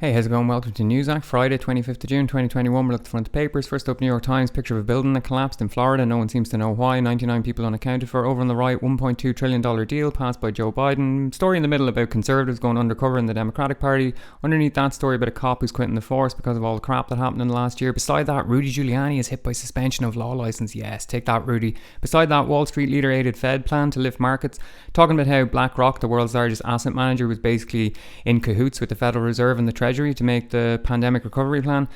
Hey, how's it going? Welcome to Acc, Friday, 25th of June 2021. We'll look at the front of the papers. First up, New York Times, picture of a building that collapsed in Florida. No one seems to know why. 99 people unaccounted for. Over on the right, $1.2 trillion deal passed by Joe Biden. Story in the middle about conservatives going undercover in the Democratic Party. Underneath that story about a cop who's quitting the force because of all the crap that happened in the last year. Beside that, Rudy Giuliani is hit by suspension of law license. Yes, take that, Rudy. Beside that, Wall Street leader aided Fed plan to lift markets. Talking about how BlackRock, the world's largest asset manager, was basically in cahoots with the Federal Reserve and the Treasury to make the pandemic recovery plan.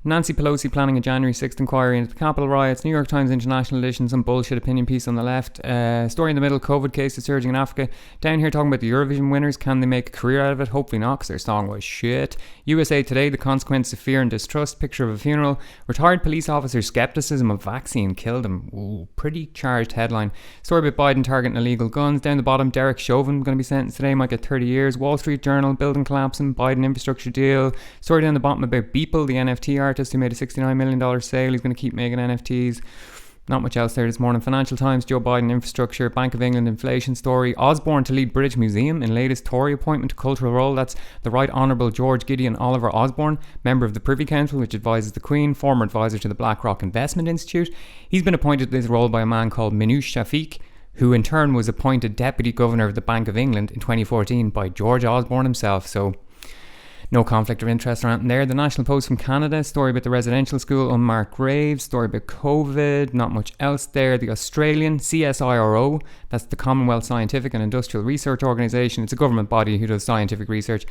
Nancy Pelosi planning a January 6th inquiry into the Capitol riots. New York Times International Edition, some bullshit opinion piece on the left. Story in the middle, COVID cases surging in Africa. Down here talking about the Eurovision winners. Can they make a career out of it? Hopefully not, because their song was shit. USA Today, the consequences of fear and distrust. Picture of a funeral. Retired police officer's skepticism of vaccine killed him. Ooh, pretty charged headline. Story about Biden targeting illegal guns. Down the bottom, Derek Chauvin going to be sentenced today, might get 30 years. Wall Street Journal, building collapsing, Biden infrastructure deal. Story down the bottom about Beeple, the NFT artist who made a $69 million sale. He's going to keep making NFTs. Not much else there this morning. Financial Times, Joe Biden infrastructure, Bank of England inflation story. Osborne to lead British Museum in latest Tory appointment to cultural role. That's the Right Honourable George Gideon Oliver Osborne, member of the Privy Council, which advises the Queen, former advisor to the BlackRock Investment Institute. He's been appointed to this role by a man called Minouche Shafik, who in turn was appointed Deputy Governor of the Bank of England in 2014 by George Osborne himself. So no conflict of interest around there. The National Post from Canada, story about the residential school, unmarked graves, story about COVID, not much else there. The Australian CSIRO, that's the Commonwealth Scientific and Industrial Research Organisation. It's a government body who does scientific research.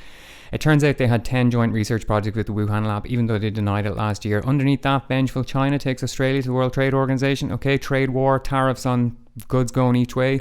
It turns out they had 10 joint research projects with the Wuhan lab, even though they denied it last year. Underneath that, vengeful China takes Australia to the World Trade Organization. Okay, trade war, tariffs on goods going each way.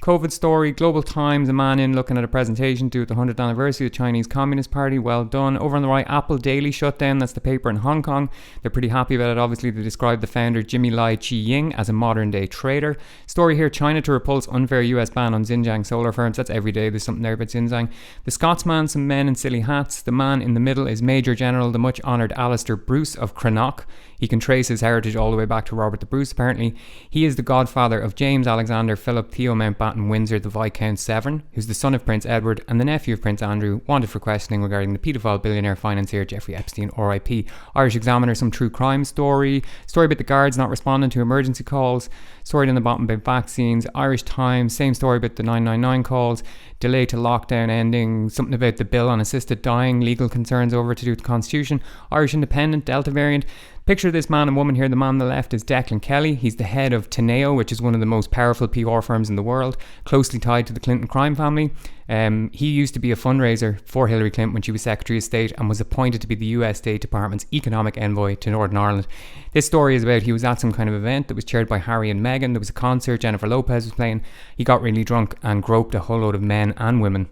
COVID story, Global Times, a man in looking at a presentation due at the 100th anniversary of the Chinese Communist Party. Well done. Over on the right, Apple Daily shutdown. That's the paper in Hong Kong. They're pretty happy about it. Obviously, they described the founder, Jimmy Lai Chi-ying, as a modern-day traitor. Story here, China to repulse unfair US ban on Xinjiang solar farms. That's every day. There's something there about Xinjiang. The Scotsman, some men in silly hats. The man in the middle is Major General, the much-honoured Alistair Bruce of Cranach. He can trace his heritage all the way back to Robert the Bruce, apparently. He is the godfather of James Alexander Philip Theo Mountbatten Windsor, the Viscount Severn, who's the son of Prince Edward and the nephew of Prince Andrew, wanted for questioning regarding the paedophile billionaire financier Jeffrey Epstein, RIP. Irish Examiner, some true crime story. Story about the guards not responding to emergency calls. Story down the bottom about vaccines. Irish Times, same story about the 999 calls. Delay to lockdown ending. Something about the bill on assisted dying. Legal concerns over to do with the Constitution. Irish Independent, Delta variant. Picture this man and woman here. The man on the left is Declan Kelly. He's the head of Teneo, which is one of the most powerful PR firms in the world, closely tied to the Clinton crime family. He used to be a fundraiser for Hillary Clinton when she was Secretary of State and was appointed to be the US State Department's economic envoy to Northern Ireland. This story is about he was at some kind of event that was chaired by Harry and Meghan. There was a concert, Jennifer Lopez was playing. He got really drunk and groped a whole load of men and women.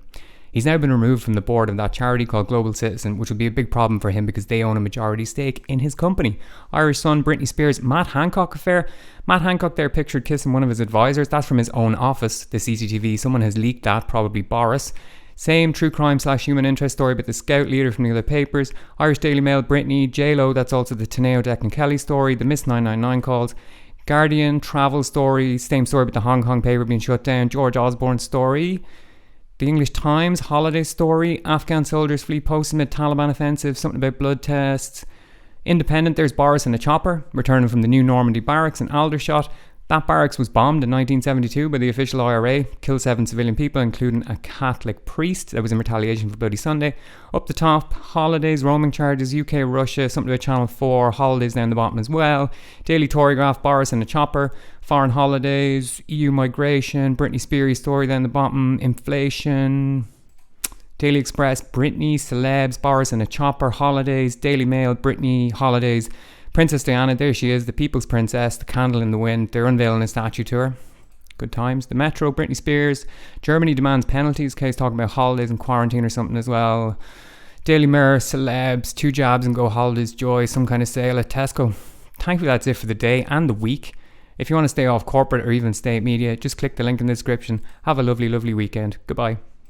He's now been removed from the board of that charity called Global Citizen, which will be a big problem for him because they own a majority stake in his company. Irish Sun, Britney Spears, Matt Hancock affair. Matt Hancock there pictured kissing one of his advisors. That's from his own office, the CCTV. Someone has leaked that, probably Boris. Same true crime / human interest story about the scout leader from the other papers. Irish Daily Mail, Britney, J-Lo, that's also the Teneo Declan Kelly story. The Miss 999 calls. Guardian, travel story. Same story about the Hong Kong paper being shut down. George Osborne story. The English Times, holiday story. Afghan soldiers flee post amid Taliban offensive. Something about blood tests. Independent, there's Boris in a chopper, returning from the new Normandy barracks in Aldershot. That barracks was bombed in 1972 by the official IRA, killed 7 civilian people, including a Catholic priest. That was in retaliation for Bloody Sunday. Up the top, holidays, roaming charges, UK, Russia, something about Channel 4, holidays down the bottom as well. Daily Tory graph, Boris in a chopper. Foreign holidays, EU migration, Britney Spears story down the bottom, inflation. Daily Express, Britney, celebs, Boris in a chopper, holidays. Daily Mail, Britney, holidays. Princess Diana, there she is, the people's princess, the candle in the wind. They're unveiling a statue to her. Good times. The Metro, Britney Spears. Germany demands penalties. Case talking about holidays and quarantine or something as well. Daily Mirror, celebs, 2 jabs and go holidays, joy, some kind of sale at Tesco. Thankfully that's it for the day and the week. If you want to stay off corporate or even state media, just click the link in the description. Have a lovely, lovely weekend. Goodbye.